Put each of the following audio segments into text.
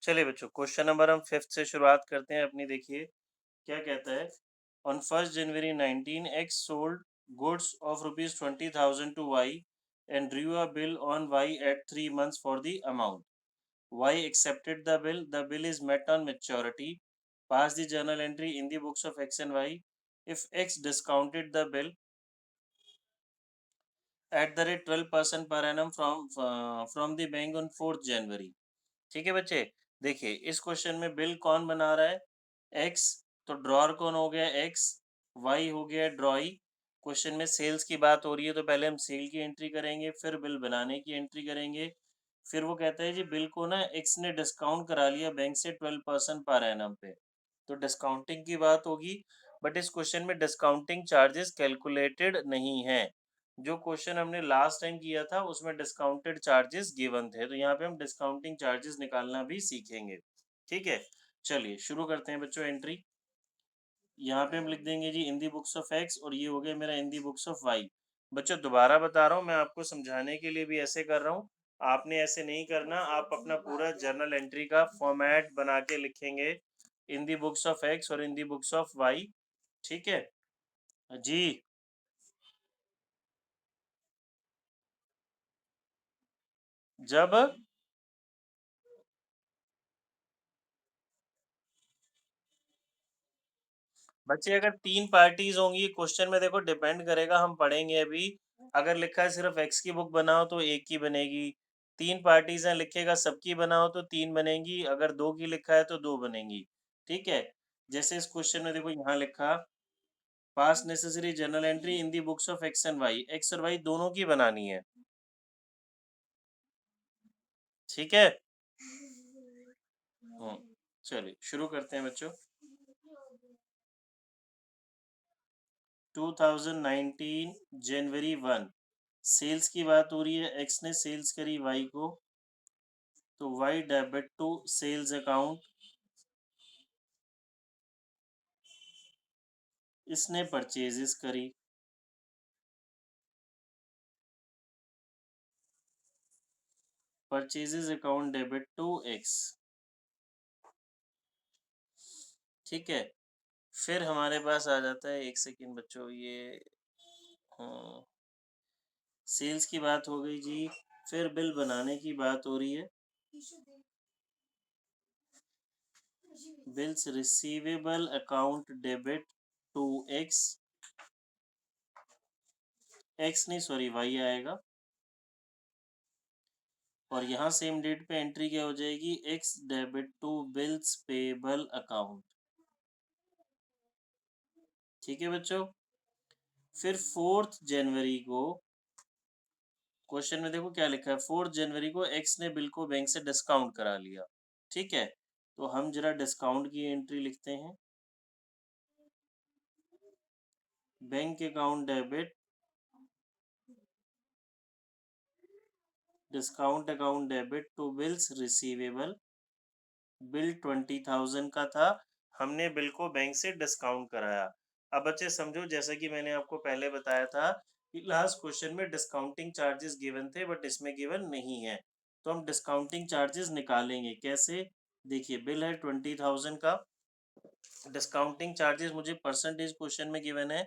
चलिए बच्चों, question number हम 5th से शुरुआत करते हैं अपनी। देखिए क्या कहता है। On 1 January 19 X sold goods of ₹20,000 to Y and drew a bill on Y at 3 months for the amount. Y accepted the bill is met on maturity. Pass the journal entry in the books of X and Y. If X discounted the bill at the rate 12% per annum from the bank on 4th January. ठीक है बच्चे। देखिए इस question में bill कौन बना रहा है? एक्स। तो ड्रॉर कौन हो गया? एक्स। वाई हो गया ड्रॉई। क्वेश्चन में सेल्स की बात हो रही है तो पहले हम सेल की एंट्री करेंगे, फिर बिल बनाने की एंट्री करेंगे। फिर वो कहता है जी बिल को ना एक्स ने डिस्काउंट करा लिया बैंक से 12% पर एनम पे, तो डिस्काउंटिंग की बात होगी। बट इस क्वेश्चन में डिस्काउंटिंग चार्जेस कैलकुलेटेड नहीं है। जो क्वेश्चन हमने लास्ट टाइम किया था उसमें डिस्काउंटेड चार्जेस गिवन थे, तो यहाँ पे हम डिस्काउंटिंग चार्जेस निकालना भी सीखेंगे। ठीक है, चलिए शुरू करते हैं बच्चों एंट्री। यहाँ पे हम लिख देंगे जी इन दी बुक्स ऑफ एक्स, और ये हो गया मेरा इन दी बुक्स ऑफ वाई। बच्चों दोबारा बता रहा हूँ, मैं आपको समझाने के लिए भी ऐसे कर रहा हूँ। आपने ऐसे नहीं करना, आप अपना पूरा जर्नल एंट्री का फॉर्मेट बना के लिखेंगे इन दी बुक्स ऑफ एक्स और इन दी बुक्स ऑफ वाई। ठीक है जी। जब बच्चे अगर 3 पार्टीज होंगी क्वेश्चन में, देखो डिपेंड करेगा, हम पढ़ेंगे अभी। अगर लिखा है सिर्फ एक्स की बुक बनाओ तो एक की बनेगी। 3 पार्टीज हैं, लिखेगा सबकी बनाओ तो 3 बनेगी। अगर 2 की लिखा है तो 2 बनेंगी। ठीक है। जैसे इस क्वेश्चन में देखो यहाँ लिखा pass necessary journal entry in the books of X and Y. X और वाई दोनों की बनानी है। ठीक है। हम्म, चलिए शुरू करते हैं बच्चों। 2019 जनवरी 1 सेल्स की बात हो रही है। एक्स ने सेल्स करी वाई को, तो Y debit to sales account. इसने परचेजेस करी, purchases account debit to X. ठीक है। फिर हमारे पास आ जाता है, एक सेकेंड बच्चों, ये सेल्स की बात हो गई जी। फिर बिल बनाने की बात हो रही है। Bills receivable account debit to X. X नहीं सॉरी वाई आएगा, और यहाँ सेम डेट पे एंट्री क्या हो जाएगी? X debit to bills payable account. ठीक है बच्चों। फिर 4th जनवरी को क्वेश्चन में देखो क्या लिखा है। 4th जनवरी को एक्स ने बिल को बैंक से डिस्काउंट करा लिया। ठीक है, तो हम जरा डिस्काउंट की एंट्री लिखते हैं। Bank account debit discount account debit to bills receivable. Bill 20,000 का था, हमने बिल को बैंक से डिस्काउंट कराया। अब बच्चे समझो, जैसा कि मैंने आपको पहले बताया था कि लास्ट क्वेश्चन में डिस्काउंटिंग चार्जेस गिवन थे, बट इसमें गिवन नहीं है। तो हम डिस्काउंटिंग चार्जेस निकालेंगे कैसे? देखिए बिल है 20,000 का, डिस्काउंटिंग चार्जेस मुझे परसेंटेज क्वेश्चन में गिवन है,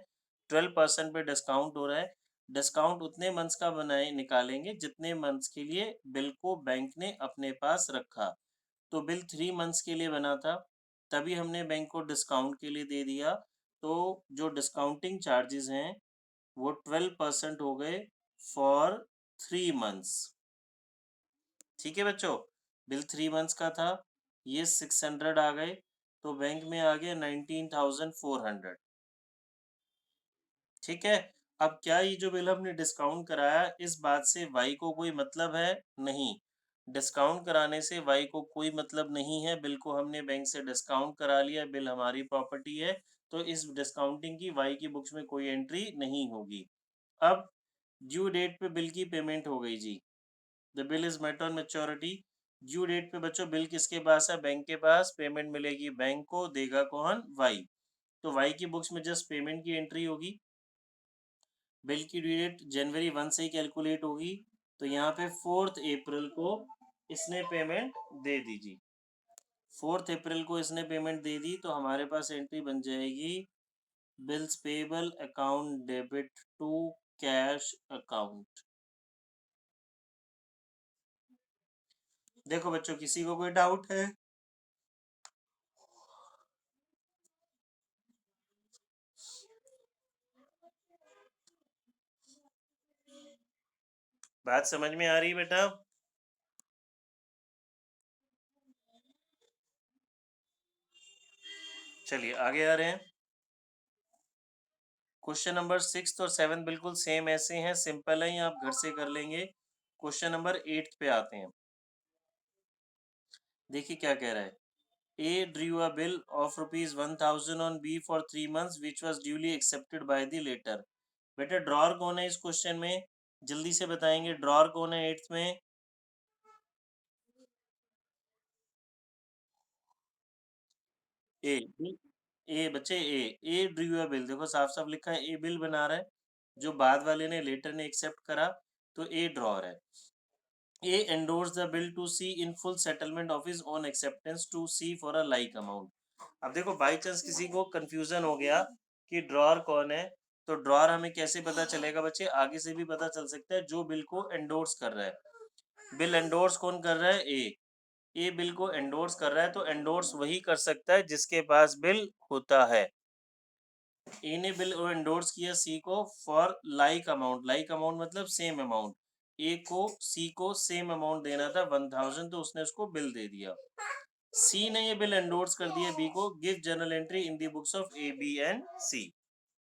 12% पे डिस्काउंट हो रहा है। डिस्काउंट उतने मंथ्स का बनाए निकालेंगे जितने मंथ्स के लिए बिल को बैंक ने अपने पास रखा। तो बिल 3 मंथ्स के लिए बना था, तभी हमने बैंक को डिस्काउंट के लिए दे दिया। तो जो डिस्काउंटिंग चार्जेस हैं वो 12% हो गए फॉर 3 मंथ्स। ठीक है बच्चों। बिल 3 मंथ्स का था, ये 600 आ गए, तो बैंक में आ गया 19,400। ठीक है। अब क्या ये जो बिल हमने डिस्काउंट कराया, इस बात से वाई को कोई मतलब है? नहीं। डिस्काउंट कराने से वाई को कोई मतलब नहीं है। बिल को हमने बैंक से डिस्काउंट करा लिया, बिल हमारी प्रॉपर्टी है, तो इस डिस्काउंटिंग की वाई की बुक्स में कोई एंट्री नहीं होगी। अब ड्यू डेट पे बिल की पेमेंट हो गई जी। The bill is met on maturity. Due date पे बच्चों बिल किसके पास है? बैंक के पास। पेमेंट मिलेगी बैंक को, देगा कौन? वाई। तो वाई की बुक्स में जस्ट पेमेंट की एंट्री होगी। बिल की ड्यू डेट जनवरी 1 से ही कैलकुलेट होगी, तो यहाँ पे 4th अप्रैल को इसने पेमेंट दे दी जी। 4 अप्रैल को इसने पेमेंट दे दी तो हमारे पास एंट्री बन जाएगी bills payable account debit to cash account. देखो बच्चों, किसी को कोई डाउट है? बात समझ में आ रही है बेटा? चलिए आगे आ रहे हैं। क्वेश्चन नंबर 6 और 7 बिल्कुल सेम ऐसे हैं, सिंपल है, आप घर से कर लेंगे। क्वेश्चन नंबर 8 पे आते हैं। देखिए क्या कह रहा है। A drew a bill of ₹1,000 on B for 3 months, which was duly accepted by the later. बेटा ड्रॉर कौन है इस क्वेश्चन में? जल्दी से बताएंगे, ड्रॉर कौन है 8th में? ए। ए बच्चे, ए ड्रू अ बिल, देखो साफ साफ लिखा है ए बिल बना रहा है, जो बाद वाले ने लेटर ने एक्सेप्ट करा, तो ए ड्रॉर है। A endorsed the bill to C in full settlement of his own acceptance to C for a like amount. अब देखो बाई चांस किसी को कंफ्यूजन हो गया कि ड्रॉर कौन है, तो ड्रॉर हमें कैसे पता चलेगा बच्चे? आगे से भी पता चल सकता है, जो बिल को एंडोर्स कर रहा है। बिल एंडोर्स कौन कर रहा है? ए बिल को एंडोर्स कर रहा है, तो एंडोर्स वही कर सकता है जिसके पास बिल होता है। ए ने बिल एंडोर्स किया सी को for like amount, like amount मतलब सेम अमाउंट। ए को सी को सेम अमाउंट देना था 1,000, तो उसने उसको बिल दे दिया। सी ने ये बिल एंडोर्स कर दिया बी को, give journal entry in the books of A B and C.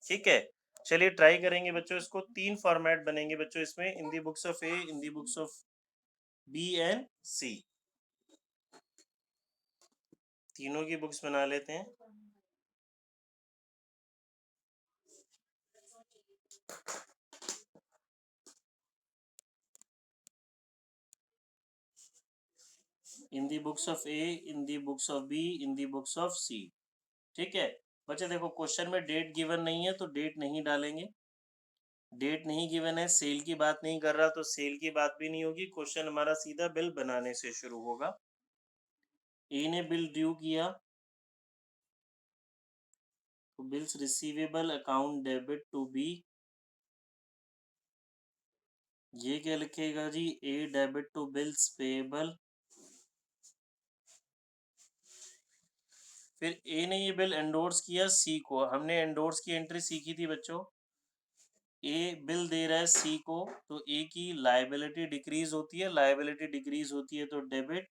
ठीक है, चलिए ट्राई करेंगे बच्चों, इसको 3 फॉर्मेट बनेंगे बच्चों इसमें, in the books of A, in the books of B and C. तीनों की बुक्स बना लेते हैं। In the books of A, in the books of B, in the books of C. ठीक है बच्चे, देखो क्वेश्चन में डेट गिवन नहीं है तो डेट नहीं डालेंगे। डेट नहीं गिवन है, सेल की बात नहीं कर रहा, तो सेल की बात भी नहीं होगी। क्वेश्चन हमारा सीधा बिल बनाने से शुरू होगा। ए ने बिल ड्यू किया, तो bills receivable account debit to B. ये क्या लिखेगा जी? A debit to bills payable. फिर ए ने ये बिल एंडोर्स किया सी को, हमने एंडोर्स की एंट्री सीखी थी बच्चों। ए बिल दे रहा है सी को, तो ए की लायबिलिटी डिक्रीज होती है, लायबिलिटी डिक्रीज होती है तो debit,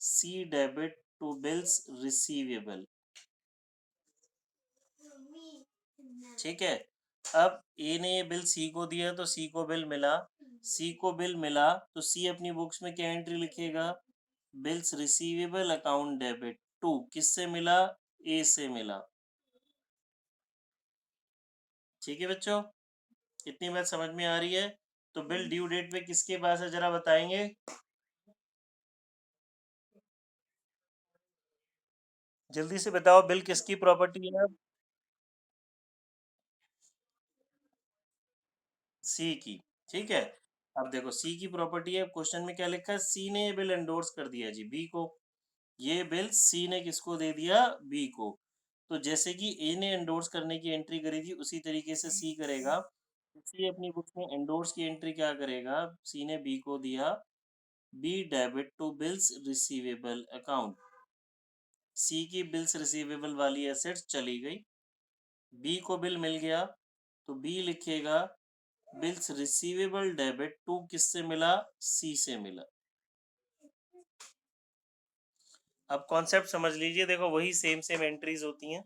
C debit to bills receivable. ठीक है, अब ए ने ये बिल सी को दिया तो सी को बिल मिला, सी को बिल मिला तो सी अपनी बुक्स में क्या एंट्री लिखेगा? Bills receivable account debit to, किससे मिला? ए से मिला। ठीक है बच्चों, इतनी बात समझ में आ रही है? तो बिल ड्यू डेट पे किसके पास है जरा बताएंगे? जल्दी से बताओ, बिल किसकी प्रॉपर्टी है? सी की। ठीक है, अब देखो सी की प्रॉपर्टी है, क्वेश्चन में क्या लिखा है? सी ने ये बिल एंडोर्स कर दिया जी बी को, ये बिल सी ने किसको दे दिया? बी को। तो जैसे कि ए ने एंडोर्स करने की एंट्री करी थी, उसी तरीके से सी करेगा। सी अपनी बुक में एंडोर्स की एंट्री क्या करेगा? सी ने बी को दिया, B debit to bills receivable account. C की बिल्स रिसीवेबल वाली एसेट्स चली गई, बी को बिल मिल गया, तो बी लिखेगा बिल्स रिसीवेबल डेबिट टू, किससे मिला? सी से मिला। अब कॉन्सेप्ट समझ लीजिए, देखो वही सेम सेम एंट्रीज होती हैं।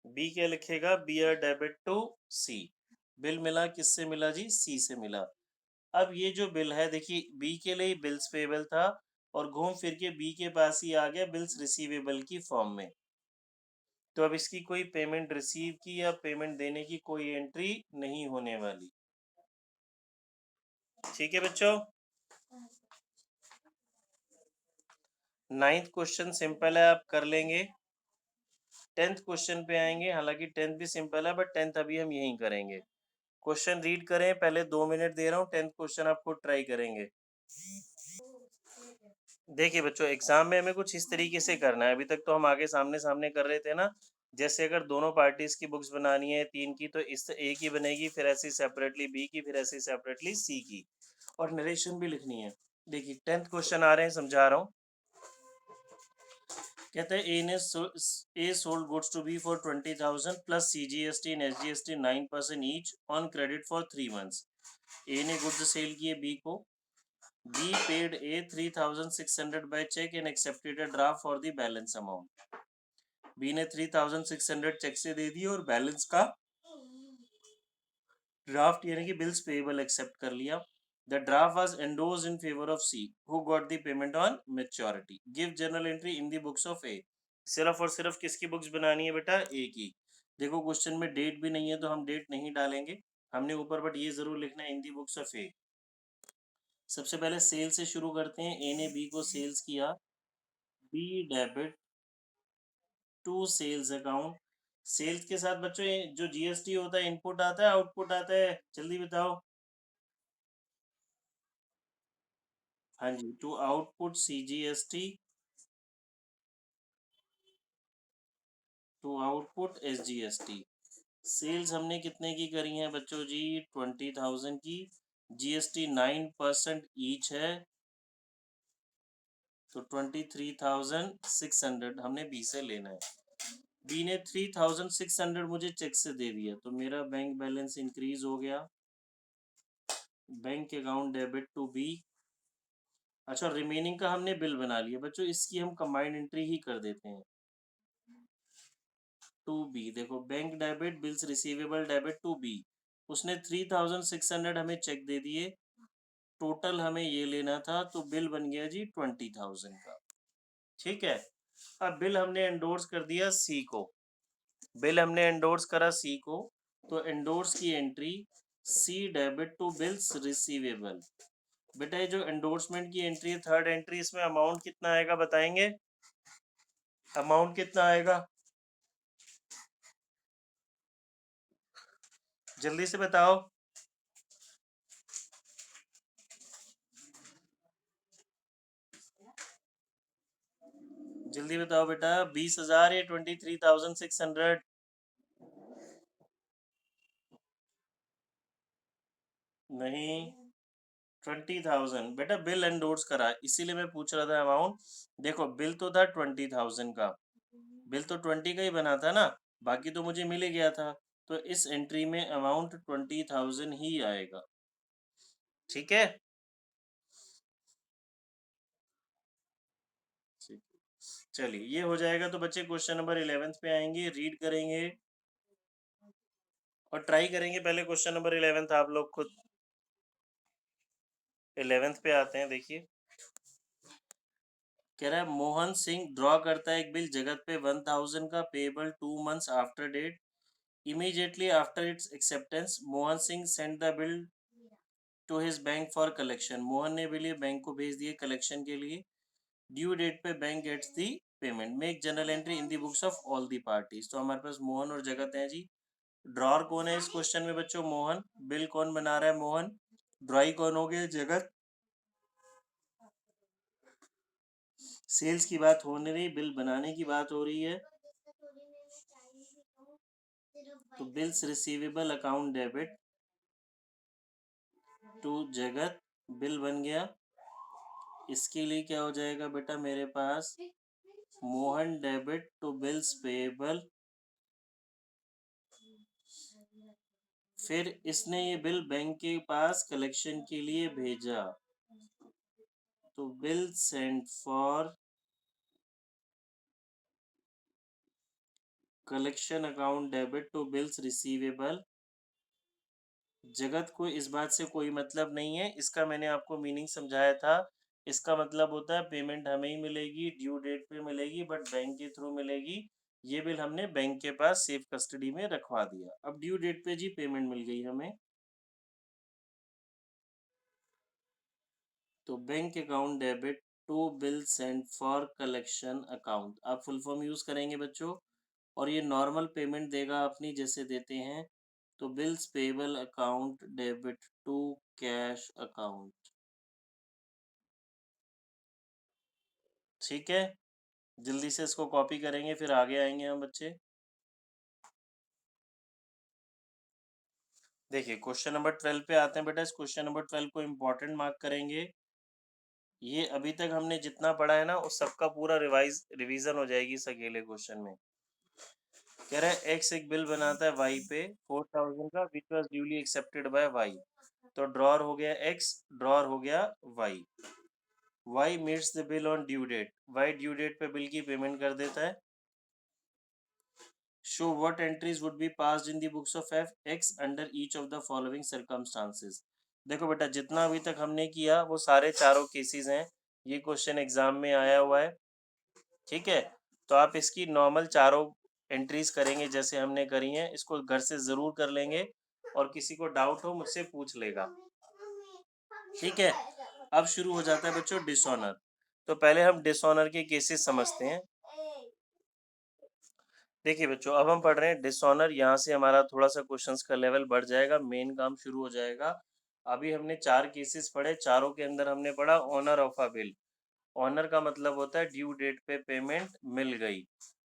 बी क्या लिखेगा? B R debit to C, bill मिला, किससे मिला जी? सी से मिला। अब ये जो बिल है देखिए, बी के लिए बिल्स पेबल था और घूम फिर के बी के पास ही आ गया बिल्स रिसीवेबल की फॉर्म में, तो अब इसकी कोई पेमेंट रिसीव की या पेमेंट देने की कोई एंट्री नहीं होने वाली। ठीक है बच्चों, 9th क्वेश्चन सिंपल है, आप कर लेंगे। 10th क्वेश्चन पे आएंगे, हालांकि 10th भी सिंपल है बट 10th अभी हम यहीं करेंगे। क्वेश्चन रीड करें, पहले 2 मिनट दे रहा हूँ, 10th क्वेश्चन आप खुद ट्राई करेंगे। देखिए बच्चों, एग्जाम में हमें कुछ इस तरीके से करना है। अभी तक तो हम आगे सामने सामने कर रहे थे ना। जैसे अगर दोनों पार्टीज की बुक्स बनानी है 3 की, तो इस ए की बनेगी, फिर ऐसी सेपरेटली बी की, फिर ऐसी सेपरेटली सी की, और नरेशन भी लिखनी है। देखिए 10th क्वेश्चन आ रहे हैं, समझा रहा हूँ। कहते हैं A sold goods to B for 20,000 plus CGST and SGST 9% each on credit for 3 months. A ने गुड्स सेल किए बी को। B paid A 3,600 by cheque and accepted a draft for the balance amount. B ने 3,600 check से दे दिए और balance का draft यानी कि बिल्स पेएबल एक्सेप्ट कर लिया। The draft was endorsed in favour of C who got the payment on maturity. Give journal entry in the books of A. सिर्फ और सिर्फ किसकी बुक्स बनानी है बेटा? ए की। देखो क्वेश्चन में डेट भी नहीं है तो हम डेट नहीं डालेंगे हमने ऊपर, बट ये जरूर लिखना है इन दी बुक्स ऑफ ए। सबसे पहले सेल से शुरू करते हैं। ए ने बी को सेल्स किया। B debit to sales account. Sales के साथ बच्चों ये जो जीएसटी होता है, इनपुट आता है आउटपुट आता है? जल्दी बताओ। हाँ जी, to output CGST, to output SGST। Sales हमने कितने की करी है बच्चों जी? 20,000 की। GST 9% ईच है, तो 23,600 हमने बी से लेना है। बी ने 3,600 मुझे चेक से दे दिया, तो मेरा बैंक बैलेंस इंक्रीज हो गया। Bank account debit to B. अच्छा, रिमेनिंग का हमने बिल बना लिया बच्चों, इसकी हम कंबाइंड एंट्री ही कर देते हैं। टू बी, देखो bank debit bills receivable debit to B. उसने 3,600 हमें चेक दे दिए, टोटल हमें ये लेना था, तो बिल बन गया जी 20,000 का। ठीक है। अब बिल हमने एंडोर्स कर दिया सी को। बिल हमने एंडोर्स करा सी को, तो एंडोर्स की entry C debit to bills receivable. बेटा ये जो एंडोर्समेंट की एंट्री है, थर्ड एंट्री, इसमें अमाउंट कितना आएगा बताएंगे? अमाउंट कितना आएगा? जल्दी से बताओ। जल्दी बताओ बेटा, 20,000 या 23,600? नहीं, 20,000। बेटा बिल एंडोर्स करा, इसीलिए मैं पूछ रहा था अमाउंट। देखो बिल तो था 20,000 का, बिल तो 20 का ही बना था ना, बाकी तो मुझे मिल ही गया था, तो इस एंट्री में अमाउंट 20,000 ही आएगा। ठीक है। चलिए ये हो जाएगा, तो बच्चे क्वेश्चन नंबर 11th पे आएंगे, रीड करेंगे और ट्राई करेंगे। पहले क्वेश्चन नंबर 11th आप लोग खुद 11th पे आते हैं। देखिए कह रहा है मोहन सिंह ड्रॉ करता है एक बिल जगत पे 1,000 का, payable 2 months after date. Immediately after its acceptance Mohan Singh send the bill to his bank for collection. Mohan ने बिल बैंक को भेज दिए कलेक्शन के लिए। ड्यू डेट पे bank gets the payment. Make general entry in the books of all the parties. तो हमारे पास मोहन और जगत है जी। ड्रॉर कौन है इस क्वेश्चन में बच्चों? मोहन। बिल कौन बना रहा है? मोहन। ड्रॉई कौन हो गया? जगत। सेल्स की बात हो नहीं रही, बिल बनाने की बात हो रही है, तो bills receivable account debit to Jagat, bill बन गया। इसके लिए क्या हो जाएगा बेटा मेरे पास? Mohan debit to bills payable. फिर इसने ये बिल बैंक के पास कलेक्शन के लिए भेजा, तो bill send for collection account debit to bills receivable. Jagat को इस बात से कोई मतलब नहीं है, इसका मैंने आपको मीनिंग समझाया था। इसका मतलब होता है पेमेंट हमें ही मिलेगी, ड्यू डेट पे मिलेगी, बट बैंक के थ्रू मिलेगी। ये बिल हमने बैंक के पास सेफ कस्टडी में रखवा दिया। अब ड्यू डेट पे जी पेमेंट मिल गई हमें, तो bank account debit to bill send for collection account. आप फुल फॉर्म यूज करेंगे बच्चों, और ये नॉर्मल पेमेंट देगा अपनी जैसे देते हैं, तो bills payable account debit to cash account. ठीक है, जल्दी से इसको कॉपी करेंगे फिर आगे आएंगे हम बच्चे। देखिए क्वेश्चन नंबर 12 पे आते हैं बेटा। इस क्वेश्चन नंबर 12 को इम्पोर्टेंट मार्क करेंगे। ये अभी तक हमने जितना पढ़ा है ना उस सबका पूरा रिवीजन हो जाएगी इस अकेले क्वेश्चन में। कह रहा है एक्स एक बिल बनाता है वाई पे 4000 का which was duly accepted by Y. तो ड्रॉर हो गया एक्स, ड्रॉर हो गया Y. Y meets the bill on due date, Y due date पे बिल की पेमेंट कर देता है। Show what entries would be passed in the books of F X under each of the following circumstances. देखो बेटा जितना अभी तक हमने किया वो सारे चारों केसेस हैं। ये क्वेश्चन एग्जाम में आया हुआ है, ठीक है। तो आप इसकी नॉर्मल चारों एंट्रीज करेंगे जैसे हमने करी हैं, इसको घर से जरूर कर लेंगे और किसी को डाउट हो मुझसे पूछ लेगा, ठीक है। अब शुरू हो जाता है बच्चों डिसऑनर। तो पहले हम डिसऑनर के केसेस समझते हैं। देखिए बच्चों अब हम पढ़ रहे हैं डिसऑनर। यहाँ से हमारा थोड़ा सा क्वेश्चंस का लेवल बढ़ जाएगा, मेन काम शुरू हो जाएगा। अभी हमने 4 केसेस पढ़े, चारों के अंदर हमने पढ़ा honour of a bill. Honour का मतलब होता है ड्यू डेट पे पेमेंट मिल गई।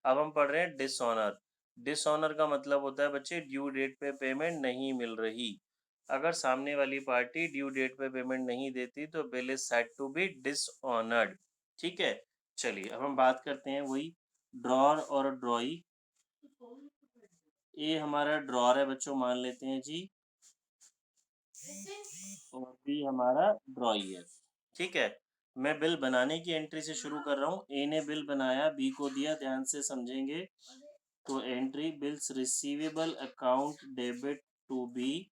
अब हम पढ़ रहे हैं डिसऑनर। डिसऑनर का मतलब होता है बच्चे ड्यू डेट पे पेमेंट नहीं मिल रही। अगर सामने वाली पार्टी ड्यू डेट पे पेमेंट नहीं देती तो bill is said to be dishonoured, ठीक है। चलिए अब हम बात करते हैं वही ड्रॉर और ड्रॉई। ये हमारा ड्रॉर है बच्चों मान लेते हैं जी, और बी हमारा ड्रॉई है, ठीक है। मैं बिल बनाने की एंट्री से शुरू कर रहा हूँ। ए ने बिल बनाया, बी को दिया, ध्यान से समझेंगे। तो entry bills receivable account debit to B,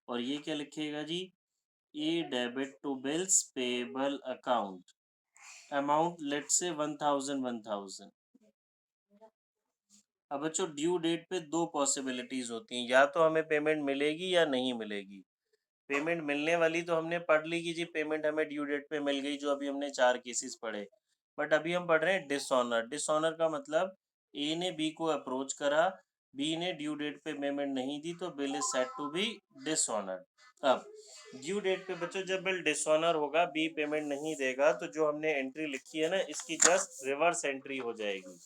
और ये क्या लिखेगा जी, E debit to bills payable account. Amount let say 1000। अब बच्चों ड्यू डेट पे दो पॉसिबिलिटीज होती हैं, या तो हमें पेमेंट मिलेगी या नहीं मिलेगी। पेमेंट मिलने वाली तो हमने पढ़ ली कि जी पेमेंट हमें ड्यू डेट पे मिल गई, जो अभी हमने 4 केसेस पढ़े। बट अभी हम पढ़ रहे हैं डिसऑनर। डिसऑनर का मतलब ए ने बी को अप्रोच करा, बी ने ड्यू डेट पे पेमेंट नहीं दी तो bill is said to be dishonoured. अब ड्यू डेट पे बच्चों जब बिल डिसऑनर होगा, बी पेमेंट नहीं देगा, तो जो हमने एंट्री लिखी है ना इसकी जस्ट रिवर्स एंट्री हो जाएगी,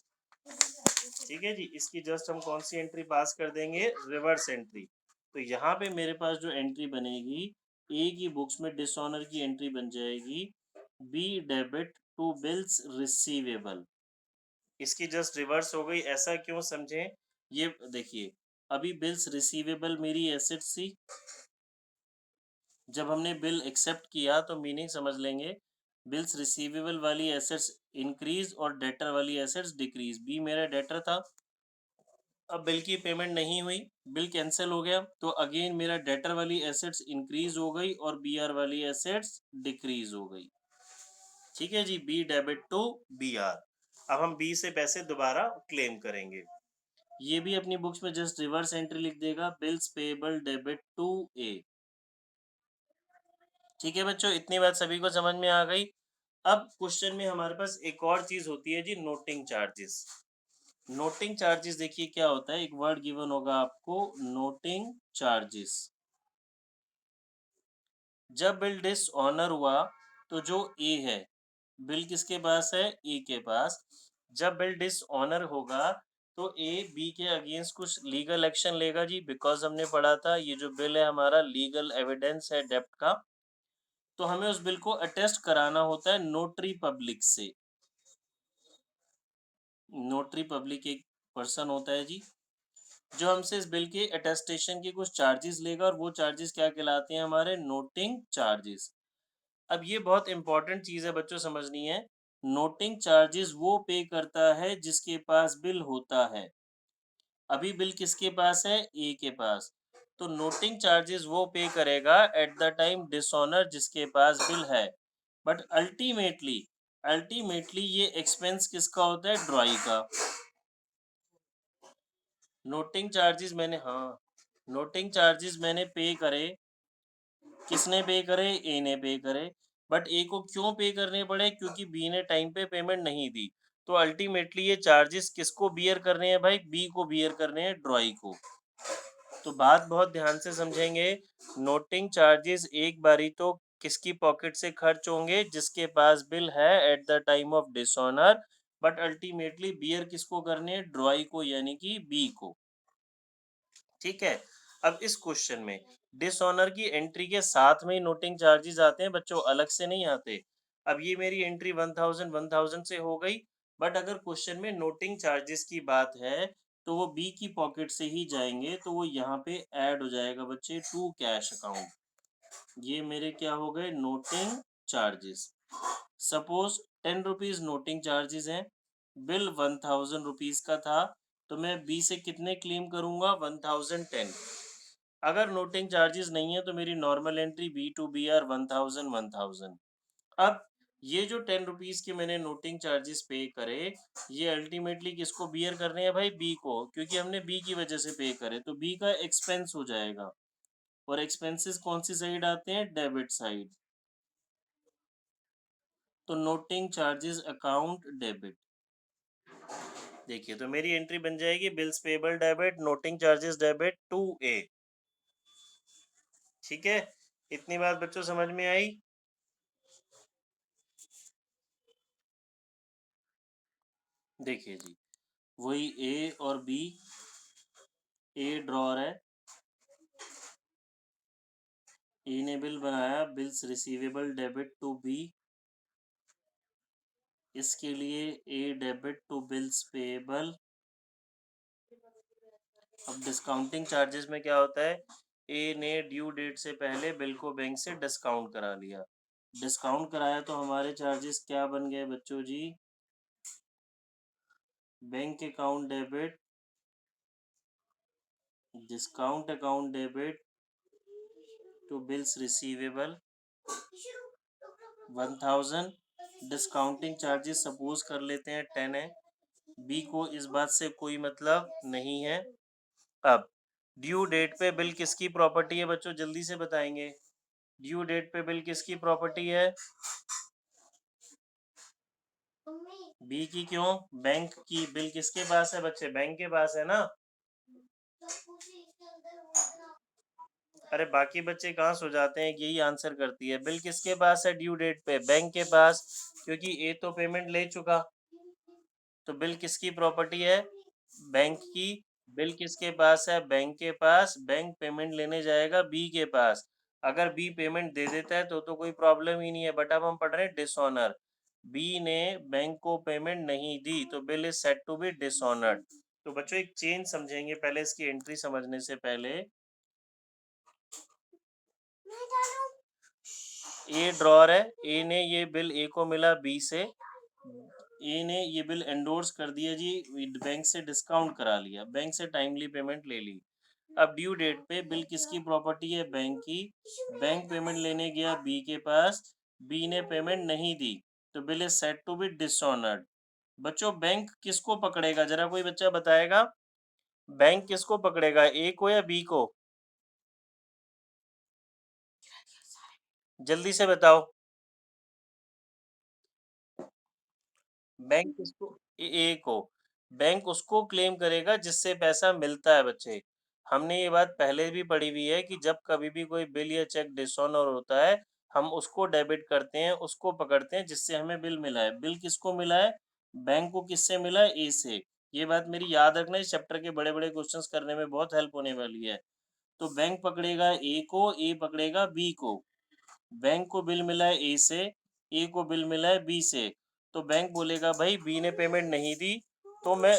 ठीक है जी। इसकी जस्ट हम कौन सी एंट्री पास कर देंगे, रिवर्स एंट्री। तो यहाँ पे मेरे पास जो एंट्री बनेगी, ए की बुक्स में डिसऑनर की एंट्री बन जाएगी B debit to bills receivable. इसकी जस्ट रिवर्स हो गई। ऐसा क्यों समझें, ये देखिए अभी बिल्स रिसीवेबल मेरी एसेट थी, जब हमने बिल एक्सेप्ट किया तो मीनिंग समझ लेंगे। बिल्स रिसीवेबल वाली एसेट्स इंक्रीज और डेटर वाली एसेट्स डिक्रीज। बी मेरा डेटर था, अब बिल की पेमेंट नहीं हुई, बिल कैंसिल हो गया, तो अगेन मेरा डेटर वाली एसेट्स इंक्रीज हो गई और बी आर वाली एसेट्स डिक्रीज हो गई, ठीक है जी। B debit to B R. अब हम बी से पैसे दोबारा क्लेम करेंगे। ये भी अपनी बुक्स में जस्ट रिवर्स एंट्री लिख देगा, bills payable debit to A, ठीक है बच्चों। इतनी बात सभी को समझ में आ गई। अब क्वेश्चन में हमारे पास एक और चीज होती है जी, नोटिंग चार्जेस। नोटिंग चार्जेस देखिए क्या होता है, एक वर्ड गिवन होगा आपको नोटिंग चार्जेस। जब बिल डिसऑनर हुआ तो जो ए है, बिल किसके पास है, ए के पास। जब बिल डिसऑनर होगा तो ए बी के अगेंस्ट कुछ लीगल एक्शन लेगा जी, बिकॉज हमने पढ़ा था ये जो बिल है हमारा लीगल एविडेंस है डेप्ट का। तो हमें उस बिल को अटेस्ट कराना होता है नोटरी पब्लिक से। नोटरी पब्लिक एक पर्सन होता है जी, जो हमसे इस बिल के अटेस्टेशन के कुछ चार्जेस लेगा, और वो चार्जेस क्या कहलाते हैं, हमारे नोटिंग चार्जेस। अब ये बहुत इंपॉर्टेंट चीज है बच्चों, समझनी है। नोटिंग चार्जेस वो पे करता है जिसके पास बिल होता है। अभी बिल किसके पास है, ए के पास। तो नोटिंग चार्जेस वो पे करेगा एट द टाइम डिसऑनर जिसके पास बिल है। बट अल्टीमेटली अल्टीमेटली ये एक्सपेंस किसका होता है, ड्रॉई का। नोटिंग चार्जेस मैंने, हाँ नोटिंग चार्जेस मैंने पे करे, किसने पे करे, ए ने पे करे। बट ए को क्यों पे करने पड़े, क्योंकि बी ने टाइम पे पेमेंट नहीं दी। तो अल्टीमेटली ये चार्जेस किसको बियर करने हैं भाई, बी को बियर करने हैं, ड्रॉई को। तो बात बहुत ध्यान से समझेंगे। नोटिंग चार्जेस एक बारी तो किसकी पॉकेट से खर्च होंगे? जिसके पास बिल है at the time of dishonour, but ultimately bear किसको करनी है? ड्रॉई को, यानी कि बी को। ठीक है। अब इस क्वेश्चन में डिसऑनर की एंट्री के साथ में ही नोटिंग चार्जेस आते हैं बच्चों, अलग से नहीं आते। अब ये मेरी एंट्री 1000 से हो गई, बट अगर क्वेश्चन में नोटिंग चार्जेस की बात है तो वो बी की पॉकेट से ही जाएंगे, तो वो यहाँ पे ऐड हो जाएगा बच्चे टू कैश अकाउंट। ये मेरे क्या हो गए? Noting charges. Suppose 10 rupees noting charges हैं, बिल 1000 रुपीज का था, तो मैं बी से कितने क्लेम करूंगा? 1010। अगर नोटिंग चार्जेस नहीं है तो मेरी normal entry B to B R 1000। अब ये जो 10 रुपीज के मैंने नोटिंग चार्जेस पे करे, ये अल्टीमेटली किसको बियर करने हैं भाई? बी को, क्योंकि हमने बी की वजह से पे करे, तो बी का एक्सपेंस हो जाएगा। और एक्सपेंसेस कौन सी साइड आते हैं? Debit side. तो नोटिंग चार्जेस अकाउंट डेबिट। देखिए, तो मेरी एंट्री बन जाएगी bills payable debit, noting charges debit to A. ठीक है, इतनी बात बच्चों समझ में आई? देखिए जी, वही ए और बी। ए ड्रॉर है, ए ने बिल बनाया, bills receivable debit to B, इसके लिए A debit to bills payable. अब डिस्काउंटिंग चार्जेस में क्या होता है? ए ने ड्यू डेट से पहले बिल को बैंक से डिस्काउंट करा लिया। डिस्काउंट कराया तो हमारे चार्जेस क्या बन गए बच्चों जी? Bank account debit, discount account debit to bills receivable 1000। Discounting charges suppose कर लेते हैं 10 है, बी को इस बात से कोई मतलब नहीं है। अब ड्यू डेट पे बिल किसकी प्रॉपर्टी है बच्चों? जल्दी से बताएंगे। ड्यू डेट पे बिल किसकी प्रॉपर्टी है? बी की। क्यों? बैंक की। बिल किसके पास है बच्चे? बैंक के पास है ना। अरे बाकी बच्चे कहाँ सो जाते हैं, यही आंसर करती है। बिल किसके पास है ड्यू डेट पे? बैंक के पास, क्योंकि ए तो पेमेंट ले चुका। तो बिल किसकी प्रॉपर्टी है? बैंक की। बिल किसके पास है? बैंक के पास। बैंक पेमेंट लेने जाएगा बी के पास। अगर बी पेमेंट दे देता है तो कोई प्रॉब्लम ही नहीं है, बट अब हम पढ़ रहे हैं डिसऑनर। बी ने बैंक को पेमेंट नहीं दी, तो bill is said to be dishonoured. तो बच्चों एक चेंज समझेंगे पहले, इसकी एंट्री समझने से पहले। ए ड्रॉर है, ए ने ये बिल ए को मिला बी से, ए ने ये बिल एंडोर्स कर दिया जी, बैंक से डिस्काउंट करा लिया, बैंक से टाइमली पेमेंट ले ली। अब ड्यू डेट पे बिल किसकी प्रॉपर्टी है? बैंक की। बैंक पेमेंट लेने गया बी के पास, बी ने पेमेंट नहीं दी, तो bill is said to be dishonoured. बच्चों बैंक किसको पकड़ेगा? जरा कोई बच्चा बताएगा, बैंक किसको पकड़ेगा? ए को या बी को? जल्दी से बताओ। बैंक किसको? ए को। बैंक उसको क्लेम करेगा जिससे पैसा मिलता है बच्चे। हमने ये बात पहले भी पढ़ी हुई है कि जब कभी भी कोई बिल या चेक डिसऑनर होता है, हम उसको डेबिट करते हैं, उसको पकड़ते हैं जिससे हमें बिल मिला है। बिल किसको मिला है? बैंक को। किससे मिला है? ए से। ये बात मेरी याद रखना, इस चैप्टर के बड़े बड़े क्वेश्चंस करने में बहुत हेल्प होने वाली है। तो बैंक पकड़ेगा ए को, ए पकड़ेगा बी को। बैंक को बिल मिला है ए से, ए को बिल मिला है बी से। तो बैंक बोलेगा भाई बी ने पेमेंट नहीं दी, तो मैं,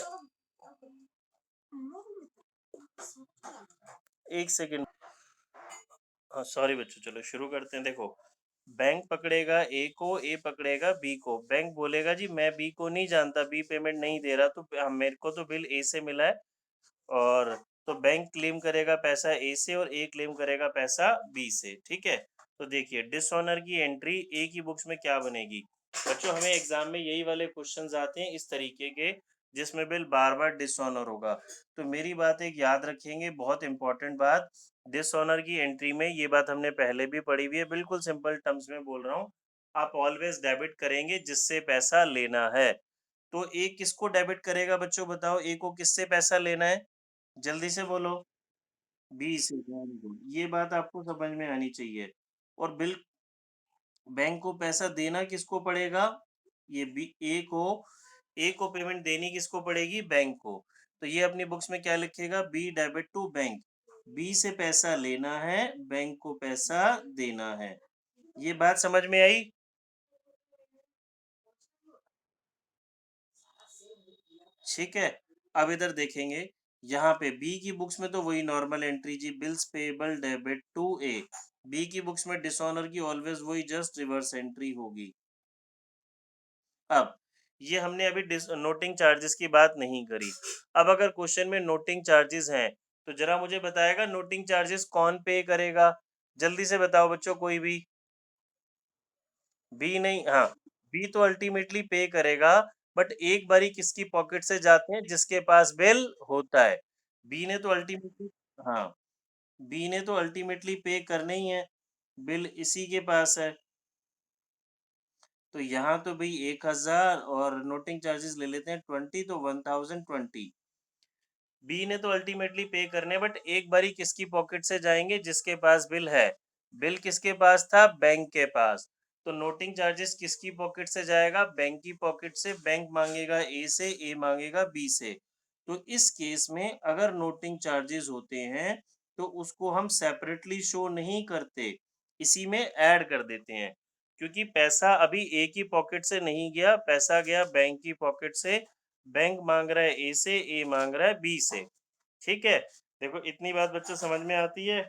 एक सेकेंड, हाँ सॉरी बच्चों, चलो शुरू करते हैं। देखो, बैंक पकड़ेगा ए को, ए पकड़ेगा बी को। बैंक बोलेगा जी मैं बी को नहीं जानता, बी पेमेंट नहीं दे रहा, तो मेरे को तो बिल ए से मिला है। और तो बैंक क्लेम करेगा पैसा ए से और ए क्लेम करेगा पैसा बी से। ठीक है, तो देखिए डिसऑनर की एंट्री ए की बुक्स में क्या बनेगी बच्चों? हमें एग्जाम में यही वाले क्वेश्चंस आते हैं इस तरीके के, जिसमें बिल बार बार डिसऑनर होगा। तो मेरी बात एक याद रखेंगे, बहुत इंपॉर्टेंट बात। डिसऑनर की एंट्री में ये बात हमने पहले भी पढ़ी हुई है, बिल्कुल सिंपल टर्म्स में बोल रहा हूँ। आप ऑलवेज डेबिट करेंगे जिससे पैसा लेना है। तो ए किसको डेबिट करेगा बच्चों? बताओ, ए को किससे पैसा लेना है? जल्दी से बोलो। बी से। वेरी गुड, ये बात आपको समझ में आनी चाहिए। और बिल बैंक को पैसा देना किसको पड़ेगा? ये बी ए को पेमेंट देनी किसको पड़ेगी? बैंक को। तो ये अपनी बुक्स में क्या लिखेगा? B debit to bank. B से पैसा लेना है, बैंक को पैसा देना है। ये बात समझ में आई? ठीक है। अब इधर देखेंगे, यहाँ पे बी की बुक्स में तो वही नॉर्मल एंट्री जी, bills payable debit to A. B की बुक्स में डिसऑनर की ऑलवेज वही जस्ट रिवर्स एंट्री होगी। अब ये हमने अभी नोटिंग चार्जेस की बात नहीं करी। अब अगर क्वेश्चन में नोटिंग चार्जेस हैं तो जरा मुझे बताएगा नोटिंग चार्जेस कौन पे करेगा? जल्दी से बताओ बच्चों, कोई भी। बी नहीं, हाँ, बी तो अल्टीमेटली पे करेगा, बट एक बारी किसकी पॉकेट से जाते हैं? जिसके पास बिल होता है। बी ने तो अल्टीमेटली, हाँ, बी ने तो अल्टीमेटली पे करने ही है, बिल इसी के पास है। तो यहाँ तो भाई 1000 और नोटिंग चार्जेस ले लेते हैं 20, तो 1020। बी ने तो अल्टीमेटली पे करने, बट एक बारी किसकी पॉकेट से जाएंगे? जिसके पास बिल है। बिल किसके पास था? बैंक के पास। तो नोटिंग चार्जेस किसकी पॉकेट से जाएगा? बैंक की पॉकेट से। बैंक मांगेगा ए से, ए मांगेगा बी से। तो इस केस में अगर नोटिंग चार्जेस होते हैं तो उसको हम सेपरेटली शो नहीं करते, इसी में ऐड कर देते हैं। क्योंकि पैसा अभी ए की पॉकेट से नहीं गया, पैसा गया बैंक की पॉकेट से। बैंक मांग रहा है ए से, ए मांग रहा है बी से। ठीक है, देखो इतनी बात बच्चों समझ में आती है?